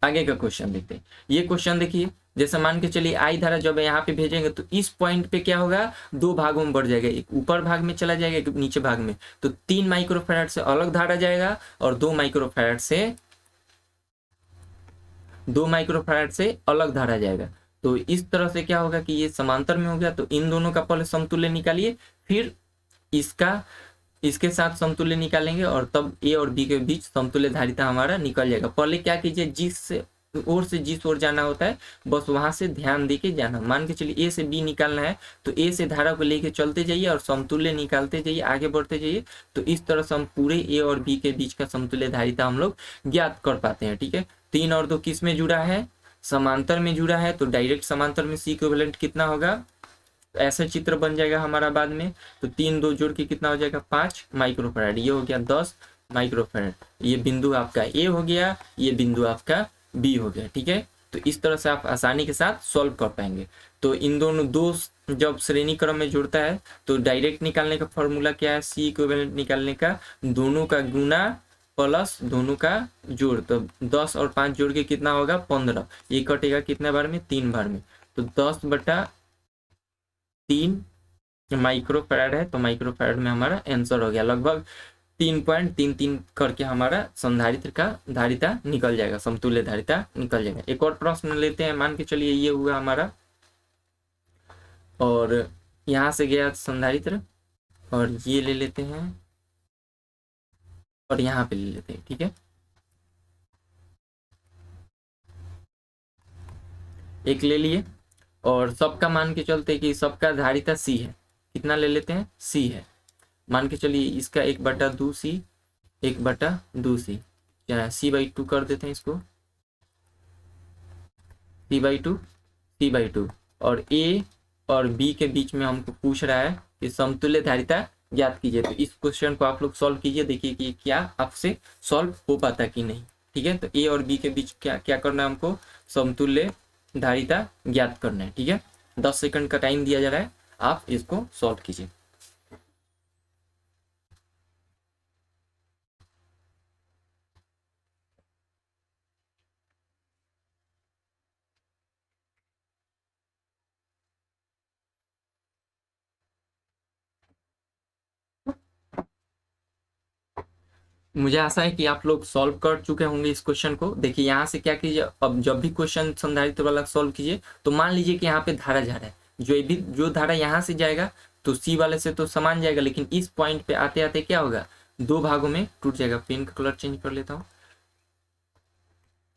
[SPEAKER 1] आगे का क्वेश्चन देखते हैं। ये क्वेश्चन देखिए, जैसे मान के चलिए आई धारा जब यहाँ पे भेजेंगे तो इस पॉइंट पे क्या होगा, 2 भागों में बढ़ जाएगा, एक ऊपर भाग में चला जाएगा, एक नीचे भाग में, तो 3 माइक्रोफैराड से अलग धारा जाएगा और 2 माइक्रोफैराड से अलग धारा जाएगा। तो इस तरह से क्या होगा कि ये समांतर में हो गया, तो इन दोनों का पहले समतुल्य निकालिए, फिर इसके साथ समतुल्य निकालेंगे और तब ए और बी के बीच समतुल्य धारिता हमारा निकल जाएगा। पहले क्या कीजिए, जिस ओर जाना होता है बस वहां से ध्यान देके जाना। मान के चलिए ए से बी निकालना है तो ए से धारा को लेके चलते जाइए और समतुल्य निकालते जाइए, आगे बढ़ते जाइए, तो इस तरह से हम पूरे ए और बी के बीच का समतुल्य धारिता हम लोग ज्ञात कर पाते हैं। ठीक है, 3 और 2 किस में जुड़ा है, समांतर में जुड़ा है, तो डायरेक्ट समांतर में सी इक्विवेलेंट कितना होगा, ऐसा चित्र बन जाएगा हमारा बाद में, तो 3 2 जोड़ के कितना हो जाएगा, 5 माइक्रोफैराड, ये हो गया 10 माइक्रोफैराड। ये बिंदु आपका ए हो गया, ये बिंदु आपका बी हो गया। ठीक है, तो इस तरह से आप आसानी के साथ सॉल्व कर पाएंगे। तो इन दोनों दो जब श्रेणी क्रम में जुड़ता है तो डायरेक्ट निकालने का फॉर्मूला क्या है, सी इक्विवेलेंट निकालने का, दोनों का गुना प्लस दोनों का जोड़, तो 10 और 5 जोड़ के कितना होगा, 15, ये कटेगा कितने बार में, 3 बार में, तो 10/3 माइक्रोफैराड है, तो माइक्रोफैराड में हमारा आंसर हो गया, लगभग 3.33 करके हमारा संधारित्र का धारिता निकल जाएगा, समतुल्य धारिता निकल जाएगा। एक और प्रश्न लेते हैं, मान के चलिए ये हुआ हमारा, और यहाँ से गया संधारित्र, और ये ले लेते हैं और यहाँ पे ले लेते हैं। ठीक है, एक ले लिए और सबका मान के चलते कि सबका धारिता सी है, कितना ले लेते हैं, सी है, मान के चलिए इसका 1/2 सी, 1/2 सी, क्या c/2 कर देते हैं इसको, c/2 और a और b के बीच में हमको पूछ रहा है कि समतुल्य धारिता ज्ञात कीजिए। तो इस क्वेश्चन को आप लोग सॉल्व कीजिए, देखिए कि क्या आपसे सॉल्व हो पाता कि नहीं। ठीक है, तो a और b के बीच क्या क्या करना है, हमको समतुल्य धारिता ज्ञात करना है। ठीक है, 10 सेकंड का टाइम दिया जा रहा है, आप इसको सॉल्व कीजिए। मुझे आशा है कि आप लोग सॉल्व कर चुके होंगे इस क्वेश्चन को। देखिए यहाँ से क्या कीजिए, अब जब भी क्वेश्चन संधारित्र वाला सॉल्व कीजिए तो मान लीजिए कि यहाँ पे धारा जा रहा है, जो धारा यहाँ से जाएगा तो सी वाले से तो समान जाएगा, लेकिन इस पॉइंट पे आते आते क्या होगा, 2 भागों में टूट जाएगा। पेन का कलर चेंज कर लेता हूँ,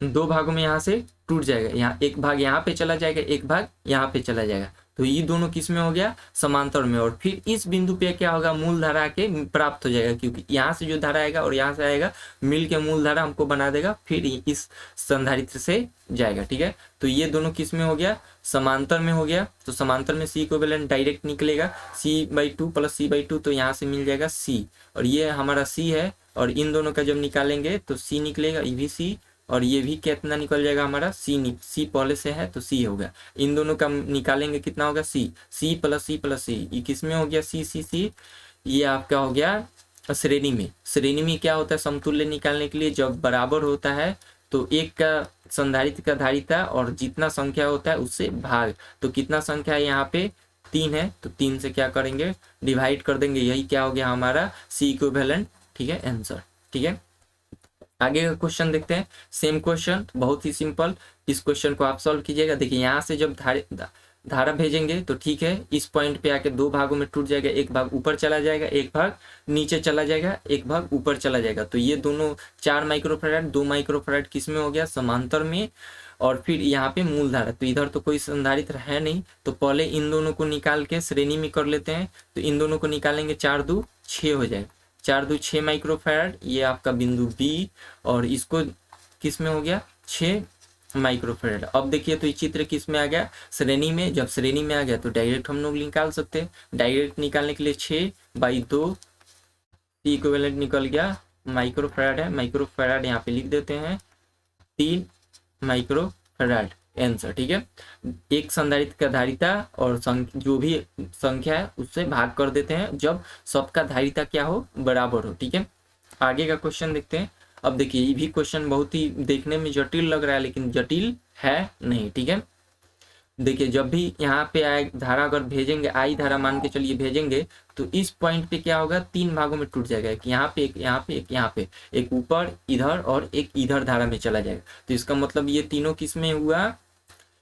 [SPEAKER 1] 2 भागों में यहाँ से टूट जाएगा, यहाँ एक भाग यहाँ पे चला जाएगा, एक भाग यहाँ पे चला जाएगा, तो ये दोनों किस में हो गया, समांतर में, और फिर इस बिंदु पे क्या होगा, मूल धारा आके प्राप्त हो जाएगा, क्योंकि यहाँ से जो धारा आएगा और यहाँ से आएगा मिल के मूल धारा हमको बना देगा, फिर इस संधारित्र से जाएगा। ठीक है, तो ये दोनों किस में हो गया, समांतर में हो गया, तो समांतर में सी इक्विवेलेंट डायरेक्ट निकलेगा, c/2 + c/2, तो यहाँ से मिल जाएगा c, और ये हमारा c है, और इन दोनों का जब निकालेंगे तो c निकलेगा, ये भी c, और ये भी कितना निकल जाएगा हमारा, c पहले से है तो c होगा, इन दोनों का निकालेंगे कितना होगा, c + c, ये किस में हो गया, c, ये आपका हो गया श्रेणी में। श्रेणी में क्या होता है, समतुल्य निकालने के लिए जब बराबर होता है तो एक का संधारित्र का धारिता और जितना संख्या होता है उससे भाग, तो कितना संख्या है यहाँ पे, 3 है, तो 3 से क्या करेंगे, डिवाइड कर देंगे, यही क्या हो गया हमारा सी इक्विवेलेंट। ठीक है, आंसर। ठीक है, आगे का क्वेश्चन देखते हैं, सेम क्वेश्चन, बहुत ही सिंपल, इस क्वेश्चन को आप सॉल्व कीजिएगा। देखिए यहाँ से जब धारा भेजेंगे तो ठीक है, इस पॉइंट पे आके 2 भागों में टूट जाएगा, एक भाग ऊपर चला जाएगा, एक भाग नीचे चला जाएगा, एक भाग ऊपर चला जाएगा, तो ये दोनों 4 माइक्रोफैराड 2 माइक्रोफैराड किस में हो गया, समांतर में, और फिर यहाँ पे मूल धारा, तो इधर तो कोई संधारित्र है नहीं, तो पहले इन दोनों को निकाल के श्रेणी में कर लेते हैं। तो इन दोनों को निकालेंगे, 4 2 6 हो जाएगा, 4 2 6 माइक्रोफैराड, ये आपका बिंदु बी, और इसको किस में हो गया 6 माइक्रोफैराड। अब देखिए तो ये चित्र किस में आ गया, श्रेणी में। जब श्रेणी में आ गया तो डायरेक्ट हम लोग निकाल सकते हैं। डायरेक्ट निकालने के लिए 6/2 इक्विवेलेंट निकल गया, माइक्रोफैराड है, माइक्रोफैराड यहाँ पे लिख देते हैं 3 माइक्रोफैराड आंसर। ठीक है, एक संधारित्र का धारिता और जो भी संख्या है उससे भाग कर देते हैं जब सबका धारिता क्या हो, बराबर हो। ठीक है, आगे का क्वेश्चन देखते हैं। अब देखिए ये भी क्वेश्चन बहुत ही देखने में जटिल लग रहा है, लेकिन जटिल है नहीं। ठीक है, देखिए जब भी यहाँ पे आए धारा अगर भेजेंगे, आई धारा मान के चलिए भेजेंगे, तो इस पॉइंट पे क्या होगा, 3 भागों में टूट जाएगा, एक यहाँ पे, एक यहाँ पे, एक यहाँ पे, एक ऊपर इधर और एक इधर धारा में चला जाएगा। तो इसका मतलब ये तीनों किस में हुआ,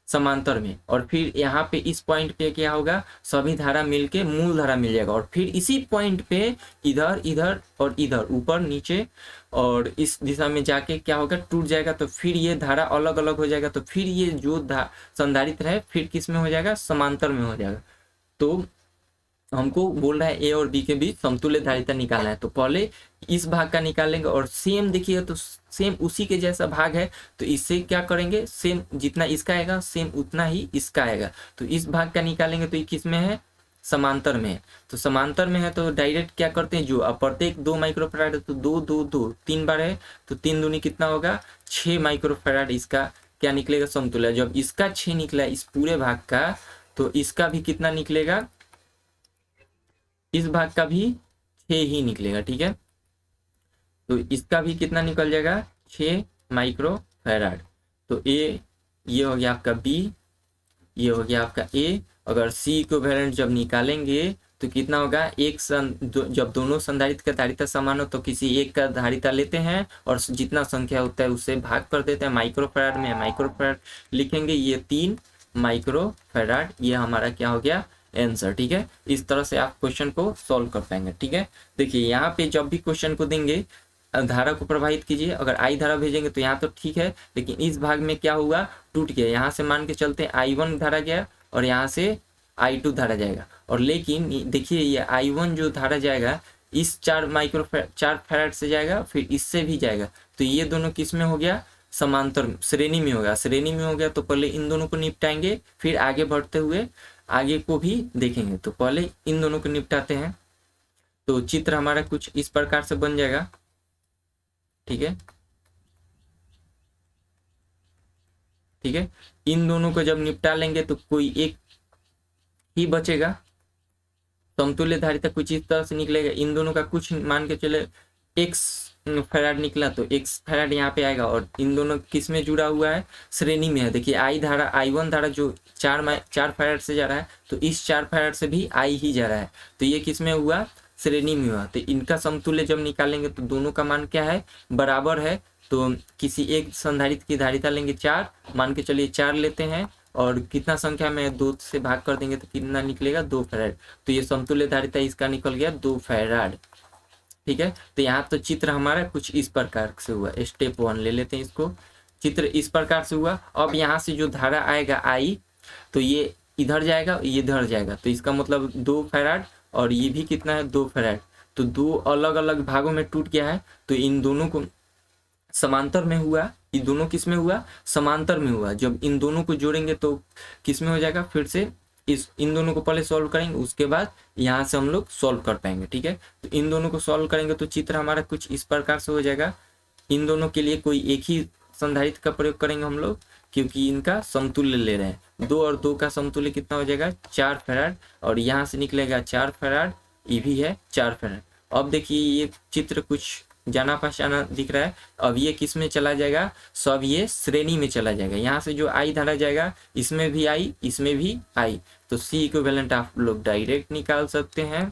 [SPEAKER 1] समांतर में। और फिर यहाँ पे इस पॉइंट पे क्या होगा, सभी धारा मिलके मूल धारा मिल जाएगा, और फिर इसी पॉइंट पे इधर इधर और इधर, ऊपर नीचे और इस दिशा में जाके क्या होगा, टूट जाएगा। तो फिर ये धारा अलग अलग हो जाएगा, तो फिर ये जो संधारित्र है फिर किस में हो जाएगा, समांतर में हो जाएगा। तो हमको बोल रहा है ए और बी के बीच समतुल्य धारिता निकालना है। तो पहले इस भाग का निकालेंगे, और सेम देखिए तो सेम उसी के जैसा भाग है, तो इससे क्या करेंगे, सेम जितना इसका आएगा सेम उतना ही इसका आएगा। तो इस भाग का निकालेंगे तो ये किस में है, समांतर में है। तो समांतर में है तो डायरेक्ट क्या करते हैं, जो अब प्रत्येक 2 माइक्रोफैराड है तो 2 2 2 3 बार है, तो 3 दूनी कितना होगा, 6 माइक्रोफैराड इसका क्या निकलेगा, समतुल्य। जब इसका 6 निकला इस पूरे भाग का, तो इसका भी कितना निकलेगा, इस भाग का भी 6 ही निकलेगा। ठीक है, तो इसका भी कितना निकल जाएगा, 6 माइक्रोफैराड। तो ये हो गया आपका बी, ये हो गया आपका ए। अगर सी इक्विवेलेंट जब निकालेंगे तो कितना होगा, जब दोनों संधारित्र का धारिता समान हो तो किसी एक का धारिता लेते हैं और जितना संख्या होता है उससे भाग कर देते हैं। माइक्रोफैराड में माइक्रोफैराड लिखेंगे, ये 3 माइक्रोफैराड, ये हमारा क्या हो गया, आंसर। ठीक है, इस तरह से आप क्वेश्चन को सॉल्व कर पाएंगे। ठीक है, देखिए यहाँ पे जब भी क्वेश्चन को देंगे धारा को प्रवाहित कीजिए। अगर आई धारा भेजेंगे तो यहाँ तो ठीक है, लेकिन इस भाग में क्या हुआ, टूट गया। यहाँ से मान के चलते I1 धारा गया और यहाँ से I2 धारा जाएगा, और लेकिन देखिए ये I1 जो धारा जाएगा इस 4 फैराड से जाएगा, फिर इससे भी जाएगा। तो ये दोनों किस में हो गया, समांतर श्रेणी में होगा। श्रेणी में हो गया तो पहले इन दोनों को निपटाएंगे, फिर आगे बढ़ते हुए आगे को भी देखेंगे। तो पहले इन दोनों को निपटाते हैं, तो चित्र हमारा कुछ इस प्रकार से बन जाएगा। ठीक है, ठीक है, इन दोनों को जब निपटा लेंगे तो कोई एक ही बचेगा, समतुल्य धारिता कुछ इस तरह से निकलेगा। इन दोनों का कुछ मान के चले x फैराड निकला, तो x फैराड यहाँ पे आएगा, और इन दोनों किस में जुड़ा हुआ है, श्रेणी में है। देखिए I1 धारा जो 4 फैराड से जा रहा है, तो इस 4 फैराड से भी I ही जा रहा है, तो ये किस में हुआ, श्रेणी में हुआ। तो इनका समतुल्य जब निकालेंगे तो दोनों का मान क्या है, बराबर है। तो किसी एक संधारित्र की धारिता लेंगे 4, मान के चलिए 4 लेते हैं, और कितना संख्या में 2 से भाग कर देंगे तो कितना निकलेगा, 2 फैराड। तो ये समतुल्य धारिता इसका निकल गया 2 फैराड। ठीक है, तो यहाँ तो चित्र हमारा कुछ इस प्रकार से हुआ। स्टेप 1 ले लेते हैं इसको, चित्र इस प्रकार से हुआ। अब यहाँ से जो धारा आएगा आई, तो ये इधर जाएगा, ये इधर जाएगा, तो इसका मतलब 2 फैराड, और ये भी कितना है, 2 फैराड। तो 2 अलग अलग भागों में टूट गया है, तो इन दोनों को समांतर में हुआ। ये दोनों किस में हुआ, समांतर में हुआ। जब इन दोनों को जोड़ेंगे तो किस में हो जाएगा, फिर से इन दोनों को पहले सॉल्व करेंगे, उसके बाद यहाँ से हम लोग सॉल्व कर पाएंगे। ठीक है, तो इन दोनों को सॉल्व करेंगे तो चित्र हमारा कुछ इस प्रकार से हो जाएगा। इन दोनों के लिए कोई एक ही संधारित्र का प्रयोग करेंगे हम लोग, क्योंकि इनका समतुल्य ले रहे हैं। 2 और 2 का समतुल्य कितना हो जाएगा, 4 फैराड, और यहाँ से निकलेगा 4 फैराड, ये भी है 4 फैराड। अब देखिए ये चित्र कुछ जाना पहचाना दिख रहा है। अब ये किस में चला जाएगा, सब ये श्रेणी में चला जाएगा। यहाँ से जो आई धारा जाएगा, इसमें भी आई, इसमें भी आई, तो सी इक्विवेलेंट आप लोग डायरेक्ट निकाल सकते हैं।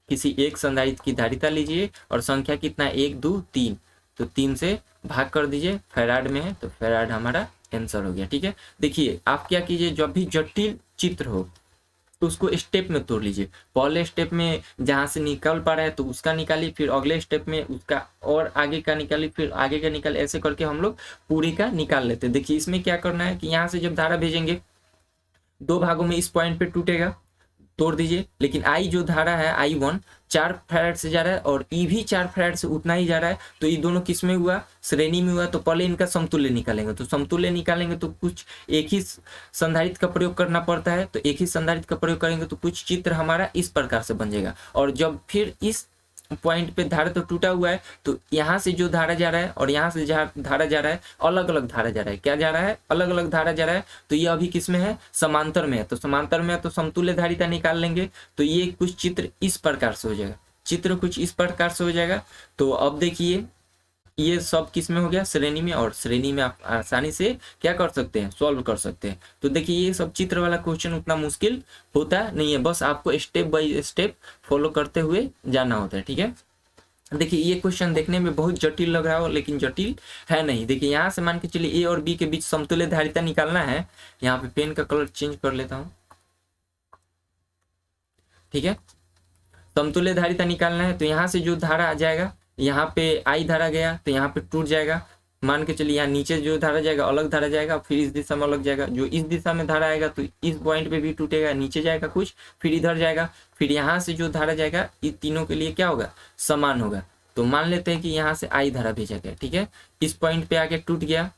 [SPEAKER 1] किसी एक संधारित्र की धारिता लीजिए और संख्या कितना, 1 2 3, तो 3 से भाग कर दीजिए, फैराड में है तो फैराड हमारा आंसर हो गया। ठीक है, देखिए आप क्या कीजिए, जब भी जटिल चित्र हो तो उसको स्टेप में तोड़ लीजिए। पहले स्टेप में जहाँ से निकल पा रहा है तो उसका निकालिए, फिर अगले स्टेप में उसका और आगे का निकालिए, फिर आगे का निकालिए, ऐसे करके हम लोग पूरी का निकाल लेते हैं। देखिए इसमें क्या करना है कि यहाँ से जब धारा भेजेंगे 2 भागों में इस पॉइंट पे टूटेगा, तोड़ दीजिए। लेकिन आई जो धारा है I1 4 फैराड से जा रहा है और ई भी 4 फैराड से उतना ही जा रहा है, तो ये दोनों किस में हुआ, श्रेणी में हुआ। तो पहले इनका समतुल्य निकालेंगे, तो समतुल्य निकालेंगे तो कुछ एक ही संधारित्र का प्रयोग करना पड़ता है, तो एक ही संधारित्र का प्रयोग करेंगे तो कुछ चित्र हमारा इस प्रकार से बन जाएगा। और जब फिर इस पॉइंट पे धारा तो टूटा हुआ है, तो यहाँ से जो धारा जा रहा है और यहाँ से धारा जा रहा है, अलग अलग धारा जा रहा है। क्या जा रहा है, अलग अलग धारा जा रहा है। तो ये अभी किस में है, समांतर में है। तो समांतर में है तो समतुल्य धारिता निकाल लेंगे, तो ये कुछ चित्र इस प्रकार से हो जाएगा, चित्र कुछ इस प्रकार से हो जाएगा। तो अब देखिए ये सब किस में हो गया, श्रेणी में, और श्रेणी में आप आसानी से क्या कर सकते हैं, सॉल्व कर सकते हैं। तो देखिए ये सब चित्र वाला क्वेश्चन उतना मुश्किल होता नहीं है, बस आपको स्टेप बाय स्टेप फॉलो करते हुए जाना होता है, ठीक है। देखिए ये क्वेश्चन देखने में बहुत जटिल लग रहा हो, लेकिन जटिल है नहीं। देखिए यहाँ से मान के चलिए ए और बी के बीच समतुल्य धारिता निकालना है। यहाँ पे पेन का कलर चेंज कर लेता हूँ, ठीक है। समतुल्य धारिता निकालना है, तो यहाँ से जो धारा आ जाएगा, यहाँ पे आई धारा गया तो यहाँ पे टूट जाएगा। मान के चलिए यहाँ नीचे जो धारा जाएगा अलग धारा जाएगा, फिर इस दिशा में अलग जाएगा। जो इस दिशा में धारा आएगा तो इस पॉइंट पे भी टूटेगा, नीचे जाएगा कुछ, फिर इधर जाएगा। फिर यहाँ से जो धारा जाएगा इन तीनों के लिए क्या होगा, समान होगा। तो मान लेते हैं कि यहाँ से आई धारा भेजा गया, ठीक है। इस पॉइंट पे आके टूट गया,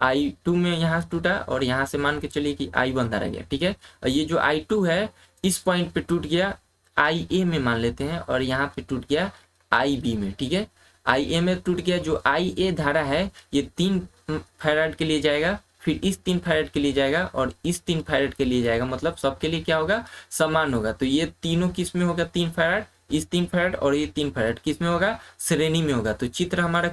[SPEAKER 1] I2 में यहाँ टूटा, और यहाँ से मान के चलिए कि I1 धारा गया, ठीक है। और ये जो I2 है इस पॉइंट पे टूट गया IA में मान लेते हैं, और यहाँ पे टूट गया IB में, ठीक है। IA में टूट गया। जो IA धारा है ये 3 फैराड के लिए जाएगा, फिर इस 3 फैराड के लिए जाएगा, और इस 3 फैराड के लिए जाएगा। मतलब सबके लिए क्या होगा, समान होगा। तो ये तीनों किस में होगा, 3 फैराड, इस 3 फैराड और ये 3 फैराड किस में होगा, श्रेणी में होगा। तो चित्र हमारा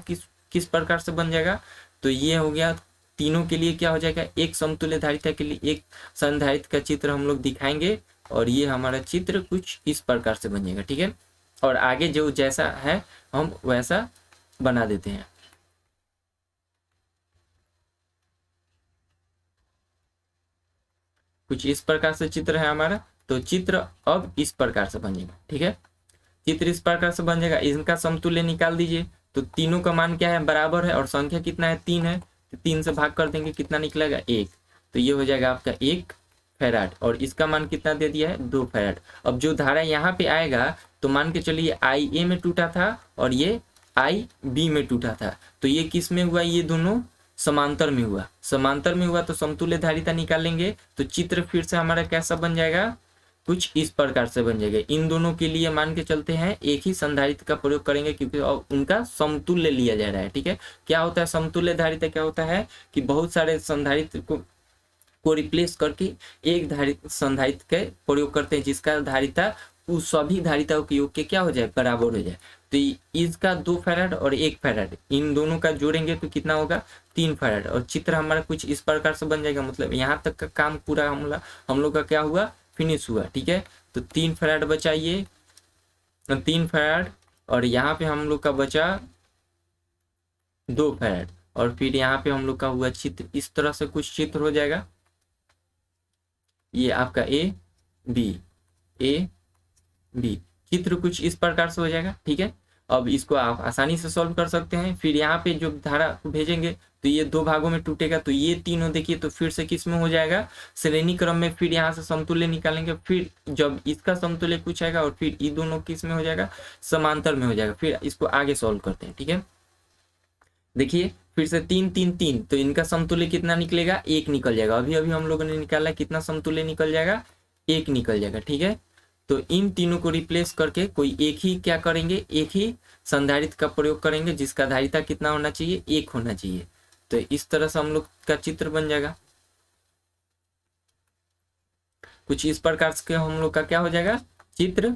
[SPEAKER 1] किस प्रकार से बन जाएगा, तो ये हो गया तीनों के लिए क्या हो जाएगा, एक समतुल्य धारिता के लिए एक संधारित्र का चित्र हम लोग दिखाएंगे, और ये हमारा चित्र कुछ इस प्रकार से बन जाएगा, ठीक है। और आगे जो जैसा है हम वैसा बना देते हैं। कुछ इस प्रकार से चित्र है हमारा, तो चित्र अब इस प्रकार से बन जाएगा, ठीक है। चित्र इस प्रकार से बन जाएगा। इनका समतुल्य निकाल दीजिए, तो तीनों का मान क्या है, बराबर है, और संख्या कितना है, 3 है। तो 3 से भाग कर देंगे, कितना निकलेगा, 1। तो ये हो जाएगा आपका 1 फैराड, और इसका मान कितना दे दिया है, 2 फैराड। अब जो धारा यहाँ पे आएगा तो मान के चलिए IA में टूटा था और ये IB में टूटा था, तो ये किस में हुआ, ये दोनों समांतर में हुआ। समांतर में हुआ तो समतुल्य धारिता निकालेंगे, तो चित्र फिर से हमारा कैसा बन जाएगा, कुछ इस प्रकार से बन जाएगा। इन दोनों के लिए मान के चलते हैं एक ही संधारित्र का प्रयोग करेंगे, क्योंकि अब उनका समतुल्य लिया जा रहा है, ठीक है। क्या होता है समतुल्य धारिता, क्या होता है कि बहुत सारे संधारित्र को रिप्लेस करके एक संधारित्र के प्रयोग करते हैं, जिसका धारिता उस सभी धारिताओं के योग के क्या हो जाए, बराबर हो जाए। तो इसका 2 फैराड और 1 फैराड, इन दोनों का जोड़ेंगे तो कितना होगा, 3 फैराड, और चित्र हमारा कुछ इस प्रकार से बन जाएगा। मतलब यहाँ तक का काम पूरा हम लोग का क्या हुआ, फिनिश हुआ, ठीक है। तो 3 फैराड बचा, ये 3 फैराड, और यहाँ पे हम लोग का बचा 2 फैराड, और फिर यहाँ पे हम लोग का हुआ चित्र इस तरह से कुछ चित्र हो जाएगा। ये आपका A B चित्र कुछ इस प्रकार से हो जाएगा, ठीक है। अब इसको आप आसानी से सॉल्व कर सकते हैं। फिर यहाँ पे जो धारा भेजेंगे तो ये 2 भागों में टूटेगा, तो ये तीनों देखिए तो फिर से किस में हो जाएगा, श्रेणी क्रम में। फिर यहाँ से समतुल्य निकालेंगे, फिर जब इसका समतुल्य कुछ आएगा, और फिर ये दोनों किस में हो जाएगा, समांतर में हो जाएगा। फिर इसको आगे सॉल्व करते हैं, ठीक है। देखिए फिर से 3 3 3, तो इनका समतुल्य कितना निकलेगा, 1 निकल जाएगा। अभी अभी हम लोगों ने निकाला, कितना समतुल्य निकल जाएगा, 1 निकल जाएगा, ठीक है। तो इन तीनों को रिप्लेस करके कोई एक ही क्या करेंगे, एक ही संधारित्र का प्रयोग करेंगे, जिसका धारिता कितना होना चाहिए, 1 होना चाहिए। तो इस तरह से हम लोग का चित्र बन जाएगा। कुछ इस प्रकार से हम लोग का क्या हो जाएगा, चित्र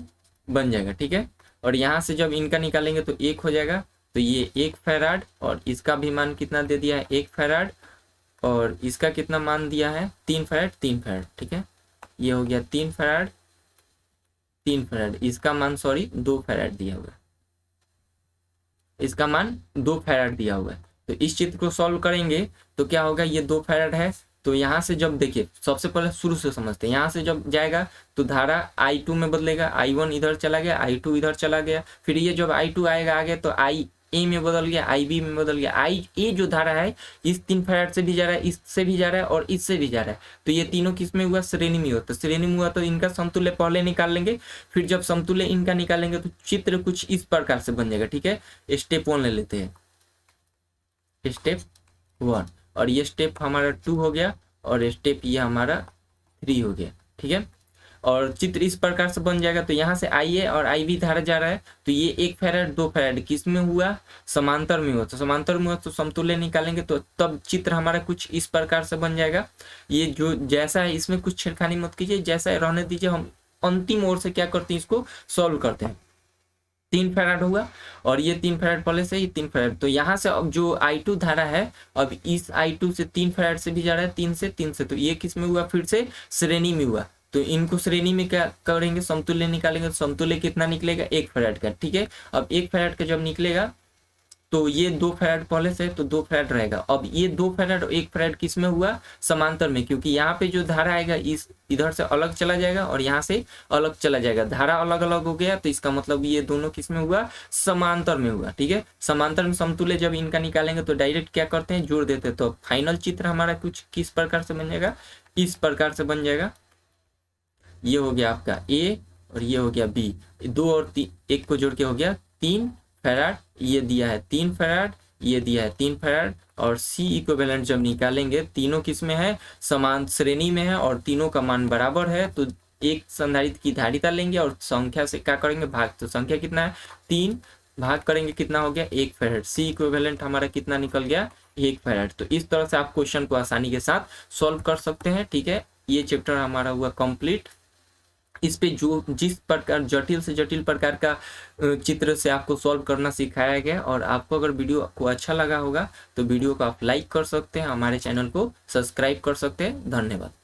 [SPEAKER 1] बन जाएगा, ठीक है। और यहाँ से जब इनका निकालेंगे तो 1 हो जाएगा। तो ये 1 फैराड, और इसका भी मान कितना दे दिया है, 1 फैराड, और इसका कितना मान दिया है, 3 फैराड 3 फैराड, ठीक है। ये हो गया 3 फैराड 3 फैराड, इसका मान 2 फैराड दिया हुआ है, इसका मान 2 फैराड दिया हुआ है। तो इस चित्र को सॉल्व करेंगे तो क्या होगा, ये 2 फैराड है, तो यहाँ से जब देखिए सबसे पहले शुरू से समझते हैं, यहाँ से जब जाएगा तो धारा I2 में बदलेगा, I1 इधर चला गया, I2 इधर चला गया, फिर ये जब I2 आएगा आगे तो IA में बदल गया, IB में बदल गया। IA जो धारा है इस 3 फैराड से भी जा रहा है, इससे भी जा रहा है और इससे भी जा रहा है, तो ये तीनों किस में हुआ, श्रेणी में हुआ। तो श्रेणी में हुआ तो इनका समतुल्य पहले निकाल लेंगे, फिर जब समतुल्य इनका निकालेंगे तो चित्र कुछ इस प्रकार से बन जाएगा। ठीक है, स्टेप 1 ले लेते हैं, स्टेप 1, और ये स्टेप हमारा 2 हो गया और स्टेप ये हमारा 3 हो गया। ठीक है, और चित्र इस प्रकार से बन जाएगा। तो यहाँ से IA और IB धारा जा रहा है, तो ये 1 फैराड 2 फैराड किस में हुआ, समांतर में हुआ। तो समांतर में हुआ तो समतुल्य निकालेंगे तो तब चित्र हमारा कुछ इस प्रकार से बन जाएगा। ये जो जैसा है इसमें कुछ छेड़खानी मत कीजिए, जैसा है रहने दीजिए। हम अंतिम ओर से क्या करते हैं, इसको सॉल्व करते हैं। 3 फैराड हुआ और ये 3 फैराड पहले से ही 3 फैराड। तो यहाँ से अब जो I2 धारा है अब इस I2 से 3 फैराड से भी जा रहा है, 3 से, तो ये किस में हुआ, फिर से श्रेणी में हुआ। तो इनको श्रेणी में क्या करेंगे, समतुल्य निकालेंगे। तो समतुल्य कितना निकलेगा, 1 फैराड का। ठीक है, अब 1 फैराड का जब निकलेगा तो ये 2 फैराड पहले से, तो 2 फैराड रहेगा। अब ये 2 फैराड और 1 फैराड किस में हुआ, समांतर में, क्योंकि यहाँ पे जो धारा आएगा इस इधर से अलग चला जाएगा और यहाँ से अलग चला जाएगा। धारा अलग अलग हो गया तो इसका मतलब ये दोनों किस में हुआ, समांतर में हुआ। ठीक है, समांतर में समतुल्य जब इनका निकालेंगे तो डायरेक्ट क्या करते हैं, जोड़ देते हैं। तो फाइनल चित्र हमारा कुछ किस प्रकार से बन जाएगा, इस प्रकार से बन जाएगा। ये हो गया आपका A और ये हो गया B, 2 और 1 को जोड़ के हो गया 3 फैराड। ये दिया है 3 फैराड, ये दिया है 3 फैराड, और C इक्विवेलेंट जब निकालेंगे तीनों किस में है, समान श्रेणी में है और तीनों का मान बराबर है। तो एक संधारित्र की धारिता लेंगे और संख्या से क्या करेंगे, भाग। तो संख्या कितना है, 3 भाग करेंगे, कितना हो गया, 1 फैराड। C इक्विवेलेंट हमारा कितना निकल गया, 1 फैराड। तो इस तरह से आप क्वेश्चन को आसानी के साथ सॉल्व कर सकते हैं। ठीक है, ये चैप्टर हमारा हुआ कंप्लीट। इस पे जो जिस प्रकार जटिल से जटिल प्रकार का चित्र से आपको सॉल्व करना सिखाया गया, और आपको अगर वीडियो को अच्छा लगा होगा तो वीडियो को आप लाइक कर सकते हैं, हमारे चैनल को सब्सक्राइब कर सकते हैं। धन्यवाद।